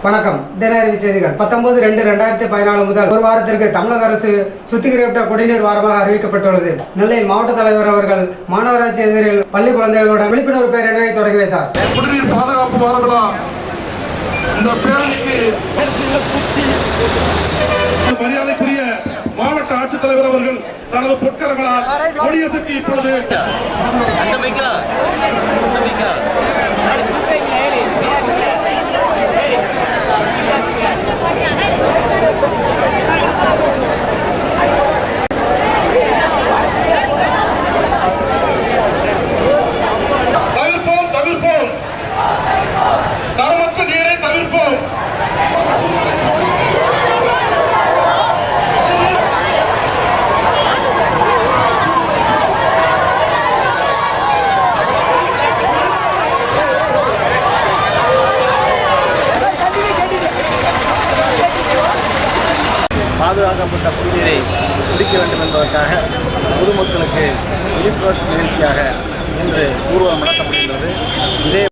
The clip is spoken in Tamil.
வணக்கம். தினஅறிவி செய்திகள் 19/2/2014 முதல் ஒரு வாரத்திற்கு தமிழக அரசு சுத்திகரிக்கப்பட்ட குடிநீர் வாரமாக அறிவிக்கப்பட்டுள்ளது. நெல்லையில் மாவட்ட தலைவர் அவர்கள் மாநகராட்சி எதிரில் பள்ளி குழந்தைகளுடன் விழிப்புணர்வு பேரணியை தொடங்கி வைத்தார். குடிநீர் பாதுகாப்பு வாரங்களா இந்த பேரணிக்கு மரியாதைக்குரிய மாவட்ட ஆட்சித்தலைவர் அவர்கள் தனது பொற்கரங்களால் கொடியசைக்கு இப்பொழுது தவிர்ப்போம் தரமற்ற நீரை தவிர்ப்போம். பாதுகாக்கப்பட்ட குடிநீரை குடிக்க வேண்டும் என்பதற்காக பொதுமக்களுக்கு விழிப்புணர்வு நிகழ்ச்சியாக இன்று ஊர்வலம் நடத்தப்படுகின்றது. இதே